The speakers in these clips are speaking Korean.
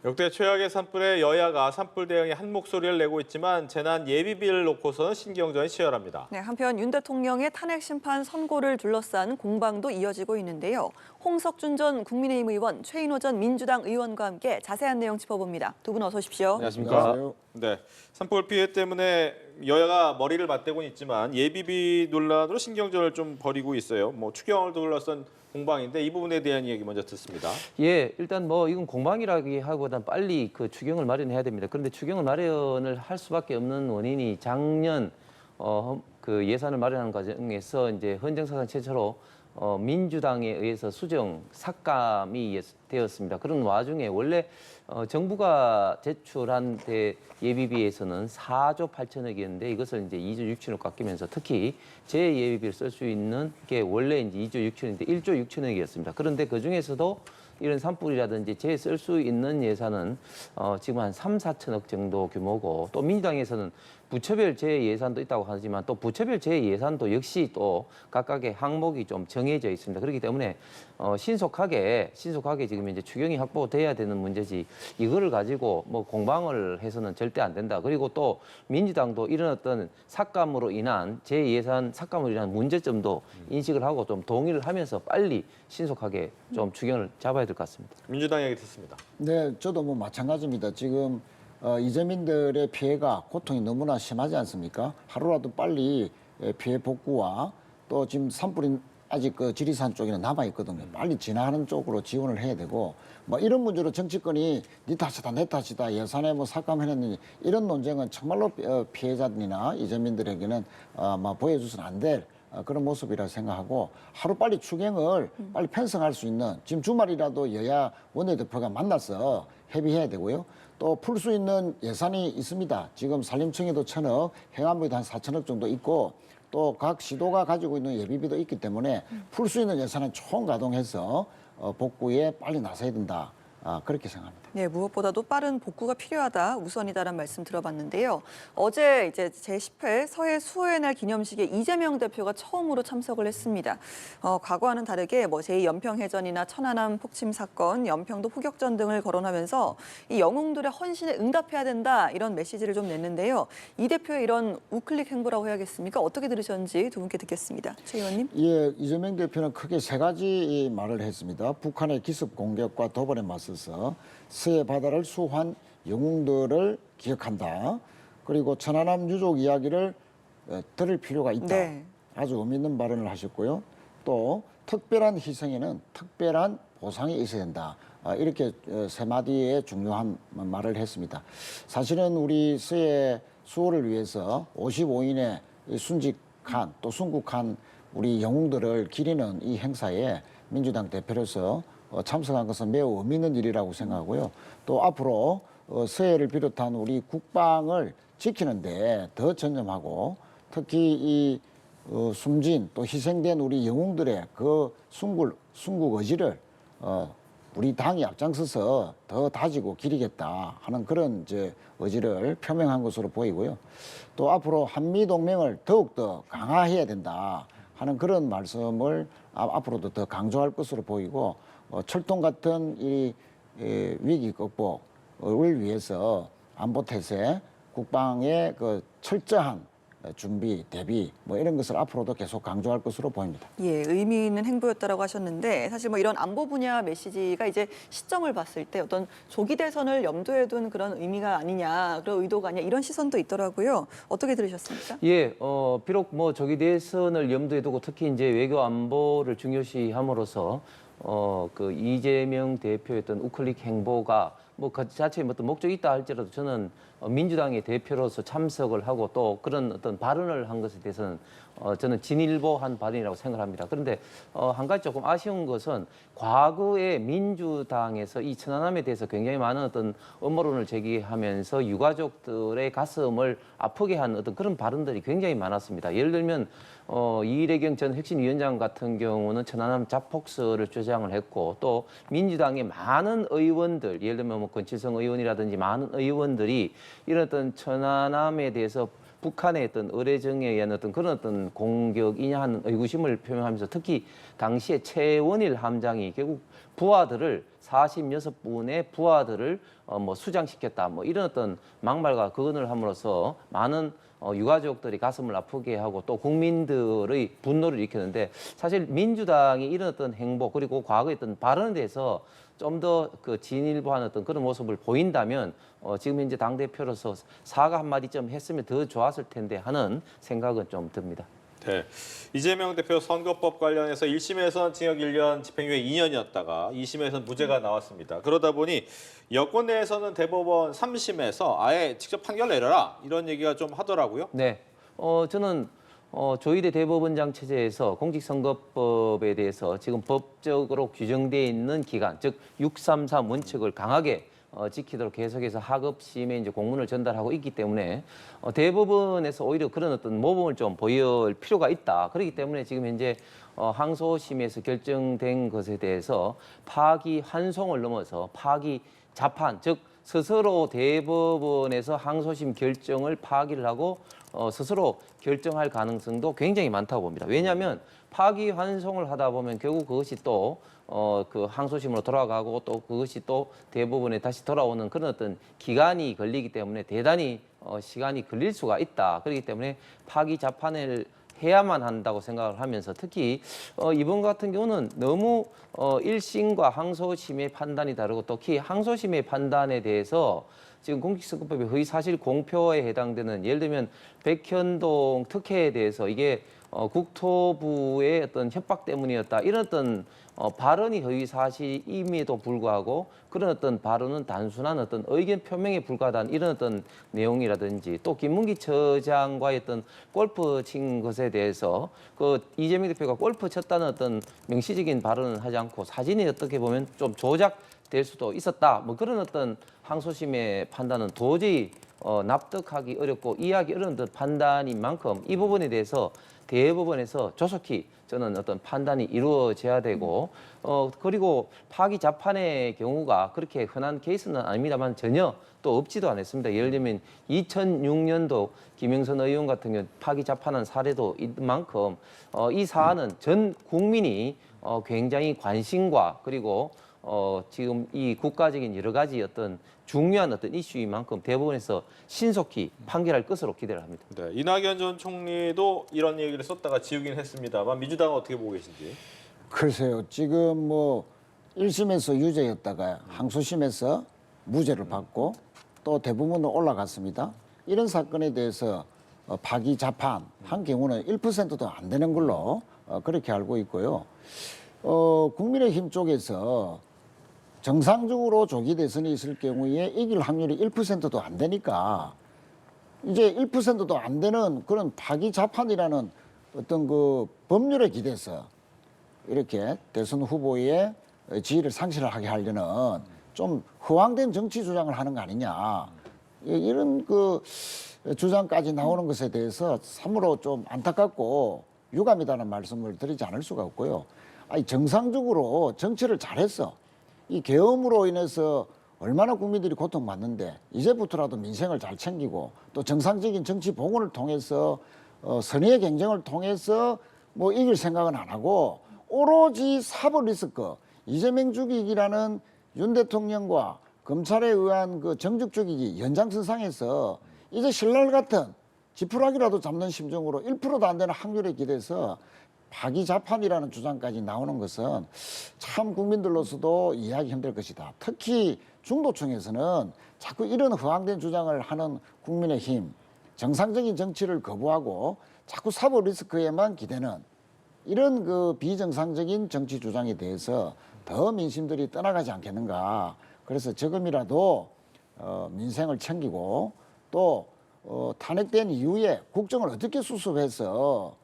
역대 최악의 산불에 여야가 산불 대응에 한 목소리를 내고 있지만 재난 예비비를 놓고서는 신경전이 치열합니다. 네, 한편 윤 대통령의 탄핵 심판 선고를 둘러싼 공방도 이어지고 있는데요. 홍석준 전 국민의힘 의원, 최인호 전 민주당 의원과 함께 자세한 내용 짚어봅니다. 두 분 어서 오십시오. 안녕하십니까. 네, 산불 피해 때문에 여야가 머리를 맞대고는 있지만 예비비 논란으로 신경전을 좀 벌이고 있어요. 추경을 둘러싼 공방인데 이 부분에 대한 이야기 먼저 듣습니다. 예, 일단 이건 공방이라기보다는 빨리 그 추경을 마련해야 됩니다. 그런데 추경을 마련을 할 수밖에 없는 원인이 작년 그 예산을 마련하는 과정에서 이제 헌정사상 최초로 민주당에 의해서 수정 삭감이 되었습니다. 그런 와중에 원래 정부가 제출한 예비비에서는 4조 8천억이었는데 이것을 이제 2조 6천억 깎이면서 특히 재예비비를 쓸 수 있는 게 원래 이제 2조 6천억인데 1조 6천억이었습니다. 그런데 그 중에서도 이런 산불이라든지 재 쓸 수 있는 예산은 지금 한 3, 4천억 정도 규모고 또 민주당에서는 부처별 재예산도 있다고 하지만 또 부처별 재예산도 역시 또 각각의 항목이 좀 정해져 있습니다. 그렇기 때문에 신속하게 지금 이제 추경이 확보돼야 되는 문제지 이거를 가지고 공방을 해서는 절대 안 된다. 그리고 또 민주당도 이런 어떤 삭감으로 인한 재예산 삭감으로 인한 문제점도 인식을 하고 좀 동의를 하면서 빨리 신속하게 좀 추경을 잡아야 될 것 같습니다. 민주당 얘기 듣습니다. 네, 저도 마찬가지입니다. 지금 이재민들의 피해가 고통이 너무나 심하지 않습니까? 하루라도 빨리 피해 복구와 또 지금 산불이 아직 그 지리산 쪽에는 남아 있거든요. 빨리 진화하는 쪽으로 지원을 해야 되고 이런 문제로 정치권이 네 탓이다 내 탓이다 예산에 삭감해냈느니 이런 논쟁은 정말로 피해자들이나 이재민들에게는 보여줘서는 안 될 그런 모습이라 생각하고 하루빨리 추경을 빨리 편성할 수 있는 지금 주말이라도 여야 원내대표가 만나서 협의해야 되고요. 또 풀 수 있는 예산이 있습니다. 지금 산림청에도 1,000억, 행안부에도 한 4천억 정도 있고 또 각 시도가 가지고 있는 예비비도 있기 때문에 풀 수 있는 예산은 총가동해서 복구에 빨리 나서야 된다. 그렇게 생각합니다. 네, 무엇보다도 빠른 복구가 필요하다, 우선이다라는 말씀 들어봤는데요. 어제 이제 제10회 서해 수호의 날 기념식에 이재명 대표가 처음으로 참석을 했습니다. 과거와는 다르게 제2연평해전이나 천안함 폭침 사건, 연평도 포격전 등을 거론하면서 이 영웅들의 헌신에 응답해야 된다 이런 메시지를 좀 냈는데요. 이 대표의 이런 우클릭 행보라고 해야겠습니까? 어떻게 들으셨는지 두 분께 듣겠습니다. 최 의원님. 예, 이재명 대표는 크게 세 가지 말을 했습니다. 북한의 기습 공격과 도발에 맞서서 서해 바다를 수호한 영웅들을 기억한다. 그리고 천안함 유족 이야기를 들을 필요가 있다. 네. 아주 의미 있는 발언을 하셨고요. 또 특별한 희생에는 특별한 보상이 있어야 된다. 이렇게 세 마디의 중요한 말을 했습니다. 사실은 우리 서해 수호를 위해서 55인의 순직한 또 순국한 우리 영웅들을 기리는 이 행사에 민주당 대표로서 참석한 것은 매우 의미 있는 일이라고 생각하고요. 또 앞으로 서해를 비롯한 우리 국방을 지키는 데 더 전념하고 특히 이 숨진 또 희생된 우리 영웅들의 그 순국 의지를 우리 당이 앞장서서 더 다지고 기리겠다 하는 그런 의지를 표명한 것으로 보이고요. 또 앞으로 한미동맹을 더욱더 강화해야 된다 하는 그런 말씀을 앞으로도 더 강조할 것으로 보이고 철동 같은 이 위기 극복을 위해서 안보 태세, 국방의 그 철저한 준비, 대비 이런 것을 앞으로도 계속 강조할 것으로 보입니다. 예, 의미 있는 행보였다라고 하셨는데 사실 이런 안보 분야 메시지가 이제 시점을 봤을 때 어떤 조기 대선을 염두에 둔 그런 의미가 아니냐, 그런 의도가 아니냐 이런 시선도 있더라고요. 어떻게 들으셨습니까? 예, 비록 조기 대선을 염두에 두고 특히 이제 외교 안보를 중요시함으로써 그 이재명 대표의 어떤 우클릭 행보가 그 자체에 어떤 목적이 있다 할지라도 저는 민주당의 대표로서 참석을 하고 또 그런 어떤 발언을 한 것에 대해서는 저는 진일보한 발언이라고 생각합니다. 그런데 한 가지 조금 아쉬운 것은 과거에 민주당에서 이 천안함에 대해서 굉장히 많은 어떤 음모론을 제기하면서 유가족들의 가슴을 아프게 한 어떤 그런 발언들이 굉장히 많았습니다. 예를 들면 이래경 전 혁신위원장 같은 경우는 천안함 자폭설을 주장을 했고 또 민주당의 많은 의원들, 예를 들면 권칠성 의원이라든지 많은 의원들이 이런 어떤 천안함에 대해서 북한의 어떤 의례정에 의한 어떤 그런 어떤 공격이냐 하는 의구심을 표명하면서 특히 당시에 최원일 함장이 결국 부하들을 46분의 부하들을 뭐 수장시켰다. 뭐 이런 어떤 막말과 거론을 함으로써 많은 유가족들이 가슴을 아프게 하고 또 국민들의 분노를 일으켰는데 사실 민주당이 이런 어떤 행보 그리고 과거에 어떤 발언에 대해서 좀 더 그 진일보한 어떤 그런 모습을 보인다면 지금 현재 당대표로서 사과 한마디 좀 했으면 더 좋았을 텐데 하는 생각은 좀 듭니다. 네. 이재명 대표 선거법 관련해서 1심에서는 징역 1년, 집행유예 2년이었다가 2심에서는 무죄가 나왔습니다. 그러다 보니 여권 내에서는 대법원 3심에서 아예 직접 판결 내려라 이런 얘기가 좀 하더라고요. 네, 저는 조희대 대법원장 체제에서 공직선거법에 대해서 지금 법적으로 규정되어 있는 기간, 즉 633 원칙을 강하게 지키도록 계속해서 하급심에 이제 공문을 전달하고 있기 때문에 대법원에서 오히려 그런 어떤 모범을 좀 보일 필요가 있다. 그렇기 때문에 지금 현재 항소심에서 결정된 것에 대해서 파기 환송을 넘어서 파기 자판, 즉 스스로 대법원에서 항소심 결정을 파기를 하고 스스로 결정할 가능성도 굉장히 많다고 봅니다. 왜냐하면 파기 환송을 하다 보면 결국 그것이 또 그 항소심으로 돌아가고 또 그것이 또 대법원에 다시 돌아오는 그런 어떤 기간이 걸리기 때문에 대단히 시간이 걸릴 수가 있다. 그렇기 때문에 파기 자판을 해야만 한다고 생각을 하면서 특히 이번 같은 경우는 너무 1심과 항소심의 판단이 다르고 특히 항소심의 판단에 대해서 지금 공직선거법의 허위사실 공표에 해당되는 예를 들면 백현동 특혜에 대해서 이게 국토부의 어떤 협박 때문이었다 이런 어떤 발언이 허위사실임에도 불구하고 그런 어떤 발언은 단순한 어떤 의견 표명에 불과하다는 이런 어떤 내용이라든지 또 김문기 처장과의 어떤 골프 친 것에 대해서 그 이재명 대표가 골프 쳤다는 어떤 명시적인 발언을 하지 않고 사진이 어떻게 보면 좀 조작될 수도 있었다. 뭐 그런 어떤 항소심의 판단은 도저히 납득하기 어렵고 이해하기 어려운 판단인 만큼 이 부분에 대해서 대법원에서 조속히 저는 어떤 판단이 이루어져야 되고 그리고 파기 자판의 경우가 그렇게 흔한 케이스는 아닙니다만 전혀 또 없지도 않았습니다. 예를 들면 2006년도 김영선 의원 같은 경우 파기 자판한 사례도 있는 만큼 이 사안은 전 국민이 굉장히 관심과 그리고 지금 이 국가적인 여러 가지 어떤 중요한 어떤 이슈인 만큼 대법원에서 신속히 판결할 것으로 기대를 합니다. 네, 이낙연 전 총리도 이런 얘기를 썼다가 지우긴 했습니다만 민주당은 어떻게 보고 계신지? 글쎄요. 지금 뭐 1심에서 유죄였다가 항소심에서 무죄를 받고 또 대법원으로 올라갔습니다. 이런 사건에 대해서 파기 자판 한 경우는 1%도 안 되는 걸로 그렇게 알고 있고요. 국민의힘 쪽에서 정상적으로 조기 대선이 있을 경우에 이길 확률이 1%도 안 되니까 이제 1%도 안 되는 그런 파기 자판이라는 어떤 그 법률에 기대서 이렇게 대선 후보의 지위를 상실하게 하려는 좀 허황된 정치 주장을 하는 거 아니냐. 이런 그 주장까지 나오는 것에 대해서 참으로 좀 안타깝고 유감이다는 말씀을 드리지 않을 수가 없고요. 아니 정상적으로 정치를 잘했어. 이 계엄으로 인해서 얼마나 국민들이 고통받는데 이제부터라도 민생을 잘 챙기고 또 정상적인 정치 복원을 통해서 선의의 경쟁을 통해서 뭐 이길 생각은 안 하고 오로지 사법 리스크 이재명 죽이기라는 윤 대통령과 검찰에 의한 그 정적 죽이기 연장선상에서 이제 신랄 같은 지푸라기라도 잡는 심정으로 1%도 안 되는 확률에 기대서 파기 자판이라는 주장까지 나오는 것은 참 국민들로서도 이해하기 힘들 것이다. 특히 중도층에서는 자꾸 이런 허황된 주장을 하는 국민의힘, 정상적인 정치를 거부하고 자꾸 사법 리스크에만 기대는 이런 그 비정상적인 정치 주장에 대해서 더 민심들이 떠나가지 않겠는가. 그래서 지금이라도 민생을 챙기고 또 탄핵된 이후에 국정을 어떻게 수습해서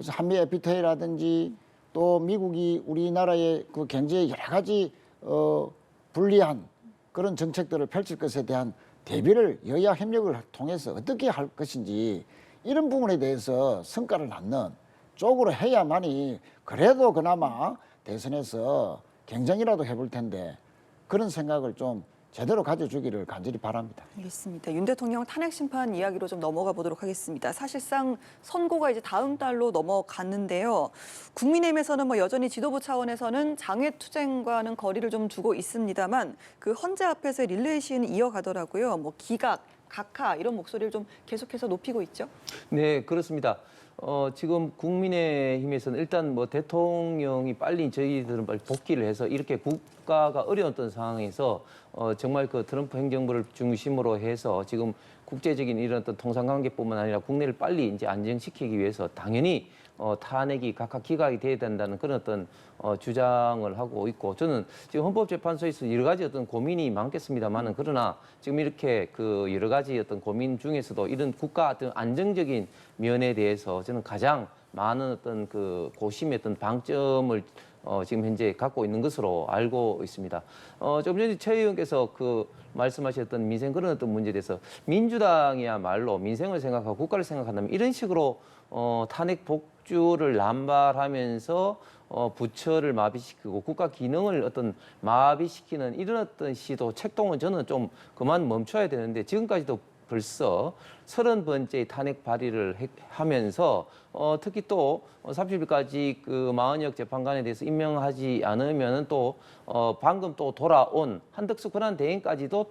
한미 FTA라든지 또 미국이 우리나라의 그 경제에 여러 가지 불리한 그런 정책들을 펼칠 것에 대한 대비를 여야 협력을 통해서 어떻게 할 것인지 이런 부분에 대해서 성과를 낳는 쪽으로 해야만이 그래도 그나마 대선에서 경쟁이라도 해볼 텐데 그런 생각을 좀 제대로 가져주기를 간절히 바랍니다. 알겠습니다. 윤 대통령 탄핵 심판 이야기로 좀 넘어가 보도록 하겠습니다. 사실상 선고가 이제 다음 달로 넘어갔는데요. 국민의힘에서는 뭐 여전히 지도부 차원에서는 장외투쟁과는 거리를 좀 두고 있습니다만 그 헌재 앞에서의 릴레이 시위는 이어가더라고요. 뭐 기각, 각하 이런 목소리를 좀 계속해서 높이고 있죠. 네, 그렇습니다. 지금 국민의힘에서는 일단 뭐 대통령이 빨리 저희들은 빨리 복귀를 해서 이렇게 국가가 어려웠던 상황에서 정말 그 트럼프 행정부를 중심으로 해서 지금 국제적인 이런 어떤 통상관계뿐만 아니라 국내를 빨리 이제 안정시키기 위해서 당연히 탄핵이 각각 기각이 돼야 된다는 그런 어떤 주장을 하고 있고 저는 지금 헌법재판소에서 여러 가지 어떤 고민이 많겠습니다만은 그러나 지금 이렇게 그 여러 가지 어떤 고민 중에서도 이런 국가 어떤 안정적인 면에 대해서 저는 가장 많은 어떤 그 고심의 어떤 방점을 지금 현재 갖고 있는 것으로 알고 있습니다. 좀 전에 최 의원께서 그 말씀하셨던 민생 그런 어떤 문제에 대해서 민주당이야말로 민생을 생각하고 국가를 생각한다면 이런 식으로 탄핵 복주를 남발하면서 부처를 마비시키고 국가 기능을 어떤 마비시키는 이런 어떤 시도 책동은 저는 좀 그만 멈춰야 되는데 지금까지도 벌써 30번째 탄핵 발의를 하면서 특히 또 30일까지 그 마은혁 재판관에 대해서 임명하지 않으면은 또 방금 또 돌아온 한덕수 권한대행까지도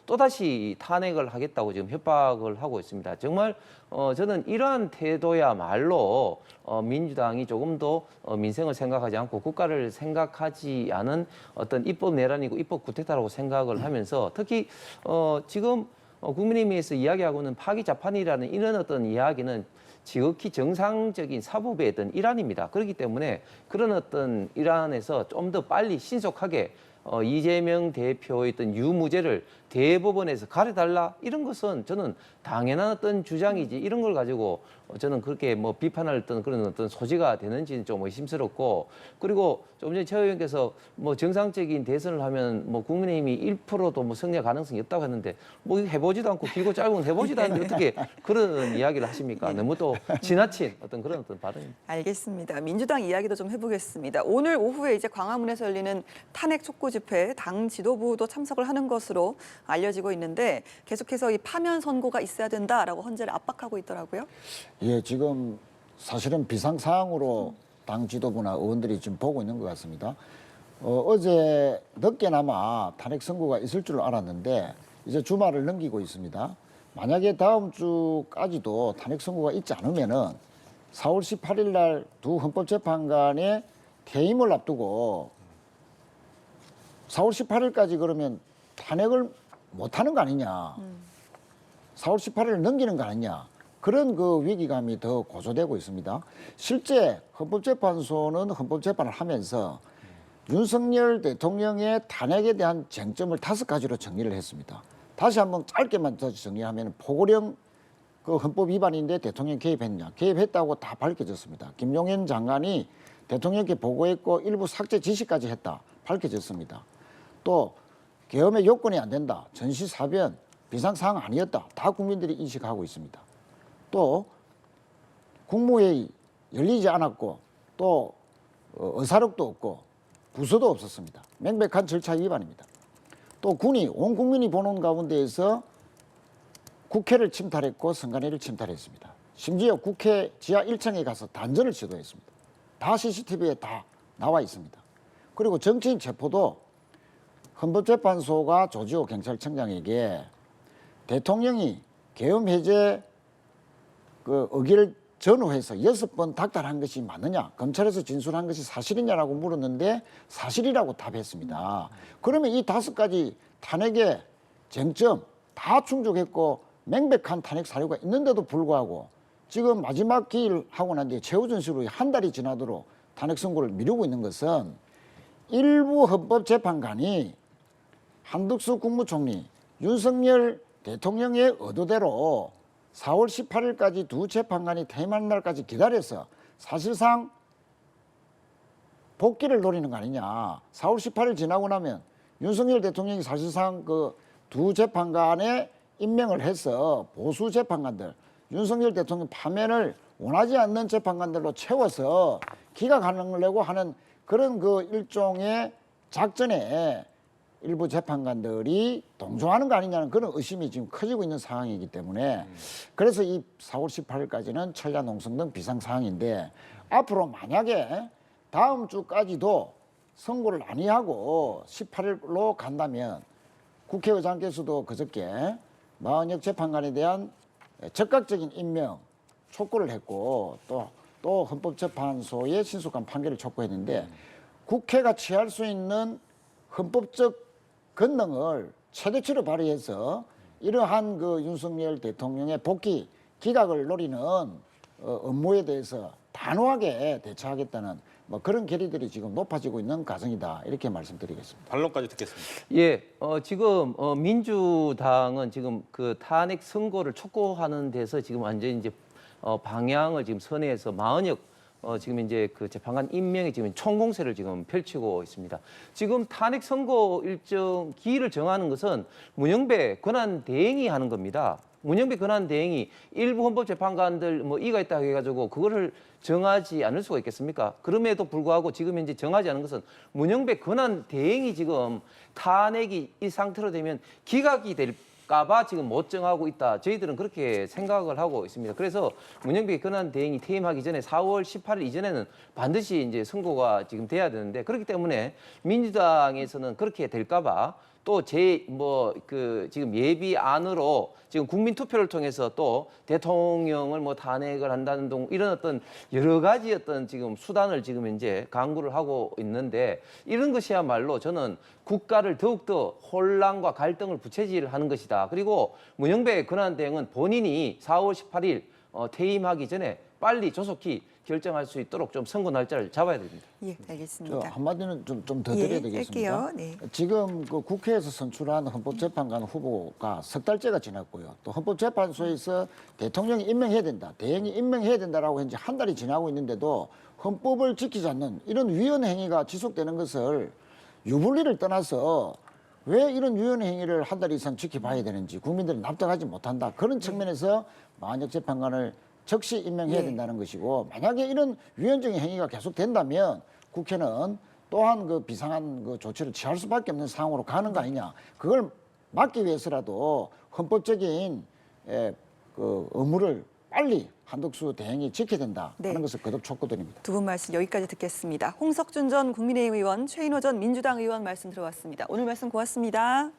또다시 탄핵을 하겠다고 지금 협박을 하고 있습니다. 정말 저는 이러한 태도야말로 민주당이 조금 더 민생을 생각하지 않고 국가를 생각하지 않은 어떤 입법 내란이고 입법 구태타라고 생각을 하면서 특히 지금 국민의힘에서 이야기하고는 파기 자판이라는 이런 어떤 이야기는 지극히 정상적인 사법의 어떤 일환입니다. 그렇기 때문에 그런 어떤 일환에서 좀 더 빨리 신속하게 이재명 대표의 어떤 유무죄를 대법원에서 가려달라 이런 것은 저는 당연한 어떤 주장이지 이런 걸 가지고 저는 그렇게 뭐 비판할 그런 어떤 소지가 되는지는 좀 의심스럽고 그리고 좀 전에 최 의원께서 뭐 정상적인 대선을 하면 뭐 국민의힘이 1%도 뭐 승리 가능성이 없다고 했는데 뭐 해보지도 않고 길고 짧은 해보지도 않는데 어떻게 그런 이야기를 하십니까? 너무 또 지나친 어떤 그런 어떤 발언입니다. 알겠습니다. 민주당 이야기도 좀 해보겠습니다. 오늘 오후에 이제 광화문에서 열리는 탄핵 촉구 집회 당 지도부도 참석을 하는 것으로 알려지고 있는데 계속해서 이 파면 선고가 있어야 된다라고 헌재를 압박하고 있더라고요. 예, 지금 사실은 비상 사항으로 당 지도부나 의원들이 지금 보고 있는 것 같습니다. 어제 늦게나마 탄핵 선고가 있을 줄 알았는데 이제 주말을 넘기고 있습니다. 만약에 다음 주까지도 탄핵 선고가 있지 않으면은 4월 18일 날 두 헌법재판관의 퇴임을 앞두고 4월 18일까지 그러면 탄핵을 못하는 거 아니냐. 4월 18일을 넘기는 거 아니냐. 그런 그 위기감이 더 고조되고 있습니다. 실제 헌법재판소는 헌법재판을 하면서 윤석열 대통령의 탄핵에 대한 쟁점을 5가지로 정리를 했습니다. 다시 한번 짧게만 더 정리하면 포고령 그 헌법 위반인데 대통령 개입했냐. 개입했다고 다 밝혀졌습니다. 김용현 장관이 대통령께 보고했고 일부 삭제 지시까지 했다. 밝혀졌습니다. 또 계엄의 요건이 안 된다. 전시사변 비상사항 아니었다. 다 국민들이 인식하고 있습니다. 또 국무회의 열리지 않았고 또 의사록도 없고 부서도 없었습니다. 명백한 절차 위반입니다. 또 군이 온 국민이 보는 가운데에서 국회를 침탈했고 선관위를 침탈했습니다. 심지어 국회 지하 1층에 가서 단전을 시도했습니다. 다 CCTV에 다 나와 있습니다. 그리고 정치인 체포도 헌법재판소가 조지호 경찰청장에게 대통령이 계엄 해제 그 의기를 전후해서 6번 닥달한 것이 맞느냐, 검찰에서 진술한 것이 사실이냐라고 물었는데 사실이라고 답했습니다. 그러면 이 5가지 탄핵의 쟁점 다 충족했고 명백한 탄핵 사유가 있는데도 불구하고 지금 마지막 기일 하고 난 뒤에 최후전시로 한 달이 지나도록 탄핵 선고를 미루고 있는 것은 일부 헌법재판관이 한덕수 국무총리, 윤석열 대통령의 의도대로 4월 18일까지 두 재판관이 퇴임하는 날까지 기다려서 사실상 복귀를 노리는 거 아니냐. 4월 18일 지나고 나면 윤석열 대통령이 사실상 그 두 재판관에 임명을 해서 보수 재판관들, 윤석열 대통령 파면을 원하지 않는 재판관들로 채워서 기각 가능하려고 하는 그런 그 일종의 작전에 일부 재판관들이 동조하는 거 아니냐는 그런 의심이 지금 커지고 있는 상황이기 때문에 그래서 이 4월 18일까지는 철야 농성 등 비상 상황인데 앞으로 만약에 다음 주까지도 선고를 안 하고 18일로 간다면 국회의장께서도 그저께 마은혁 재판관에 대한 적극적인 임명 촉구를 했고 또 헌법재판소의 신속한 판결을 촉구했는데 국회가 취할 수 있는 헌법적 권능을 최대치로 발휘해서 이러한 그 윤석열 대통령의 복귀 기각을 노리는 업무에 대해서 단호하게 대처하겠다는 뭐 그런 결의들이 지금 높아지고 있는 과정이다 이렇게 말씀드리겠습니다. 반론까지 듣겠습니다. 예, 지금 민주당은 지금 그 탄핵 선고를 촉구하는 데서 지금 완전히 이제 방향을 지금 선회해서 마은혁 지금 이제 그 재판관 임명에 지금 총공세를 지금 펼치고 있습니다. 지금 탄핵 선고 일정 기일을 정하는 것은 문영배 권한 대행이 하는 겁니다. 문영배 권한 대행이 일부 헌법재판관들 뭐 이가 있다 해가지고 그거를 정하지 않을 수가 있겠습니까? 그럼에도 불구하고 지금 현재 정하지 않은 것은 문영배 권한 대행이 지금 탄핵이 이 상태로 되면 기각이 될까봐 지금 못 정하고 있다. 저희들은 그렇게 생각을 하고 있습니다. 그래서 문영배 권한 대행이 퇴임하기 전에 4월 18일 이전에는 반드시 이제 선고가 지금 돼야 되는데 그렇기 때문에 민주당에서는 그렇게 될까봐 또 지금 예비안으로 지금 국민 투표를 통해서 또 대통령을 뭐 탄핵을 한다는 등 이런 어떤 여러 가지 어떤 지금 수단을 지금 이제 강구를 하고 있는데 이런 것이야말로 저는 국가를 더욱더 혼란과 갈등을 부채질하는 것이다. 그리고 문영배 권한대행은 본인이 4월 18일 퇴임하기 전에 빨리 조속히 결정할 수 있도록 좀 선고 날짜를 잡아야 됩니다. 예, 저 알겠습니다. 한마디는 좀 더 드려야 예, 되겠습니다. 할게요. 네. 지금 그 국회에서 선출한 헌법재판관 후보가 석 달째가 지났고요. 또 헌법재판소에서 대통령이 임명해야 된다, 대행이 임명해야 된다라고 현재 한 달이 지나고 있는데도 헌법을 지키지 않는 이런 위헌 행위가 지속되는 것을 유불리를 떠나서 왜 이런 위헌 행위를 한 달 이상 지켜봐야 되는지 국민들이 납득하지 못한다. 그런 측면에서 마은혁 재판관을 즉시 임명해야 예. 된다는 것이고 만약에 이런 위헌적인 행위가 계속된다면 국회는 또한 그 비상한 그 조치를 취할 수밖에 없는 상황으로 가는 거 아니냐. 그걸 막기 위해서라도 헌법적인 그 의무를 빨리 한덕수 대행이 지켜야 된다 하는 네. 것을 거듭 촉구드립니다. 두 분 말씀 여기까지 듣겠습니다. 홍석준 전 국민의힘 의원, 최인호 전 민주당 의원 말씀 들어봤습니다. 오늘 말씀 고맙습니다.